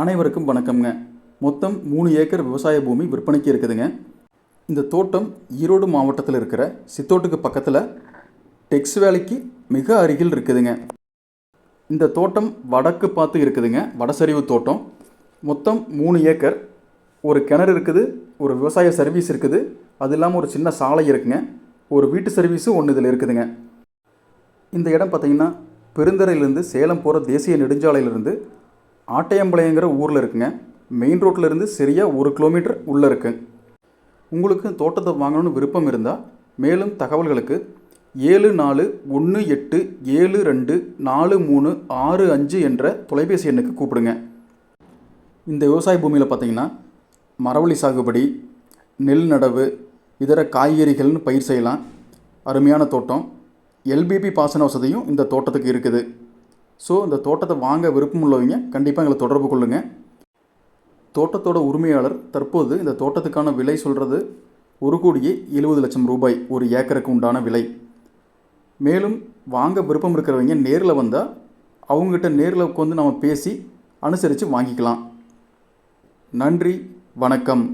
அனைவருக்கும் வணக்கம்ங்க. மொத்தம் 3 ஏக்கர் விவசாய பூமி விற்பனைக்கு இருக்குதுங்க. இந்த தோட்டம் ஈரோடு மாவட்டத்தில் இருக்கிற சித்தோட்டுக்கு பக்கத்தில் டெக்ஸ் வேலிக்கு மிக அருகில் இருக்குதுங்க. இந்த தோட்டம் வடக்கு பார்த்து இருக்குதுங்க. வடசரிவு தோட்டம். மொத்தம் 3 ஏக்கர். ஒரு கிணறு இருக்குது, ஒரு விவசாய சர்வீஸ் இருக்குது, அது இல்லாமல் ஒரு சின்ன சாலை இருக்குங்க. ஒரு வீட்டு சர்வீஸும் ஒன்று இதில் இருக்குதுங்க. இந்த இடம் பார்த்திங்கன்னா பெருந்தரையிலேருந்து சேலம் போகிற தேசிய நெடுஞ்சாலையிலிருந்து ஆட்டையம்பாளையங்கிற ஊரில் இருக்குங்க. மெயின் ரோட்டிலேருந்து சரியாக 1 கிலோமீட்டர் உள்ளே இருக்குங்க. உங்களுக்கு தோட்டத்தை வாங்கணும்னு விருப்பம் இருந்தால் மேலும் தகவல்களுக்கு 7418724365 என்ற தொலைபேசி எண்ணுக்கு கூப்பிடுங்க. இந்த விவசாய பூமியில் பார்த்திங்கன்னா மரவள்ளி சாகுபடி, நெல் நடவு, இதர காய்கறிகள்னு பயிர் செய்யலாம். அருமையான தோட்டம். எல்பிபி பாசன வசதியும் இந்த தோட்டத்துக்கு இருக்குது. ஸோ இந்த தோட்டத்தை வாங்க விருப்பம் உள்ளவங்க கண்டிப்பாக எங்களை தொடர்பு கொள்ளுங்கள். தோட்டத்தோட உரிமையாளர் தற்போது இந்த தோட்டத்துக்கான விலை சொல்கிறது 1,70,00,000 ரூபாய் ஒரு ஏக்கருக்கு உண்டான விலை. மேலும் வாங்க விருப்பம் இருக்கிறவங்க நேரில் வந்தால் அவங்ககிட்ட நேரில் உட்காந்து நம்ம பேசி அனுசரித்து வாங்கிக்கலாம். நன்றி, வணக்கம்.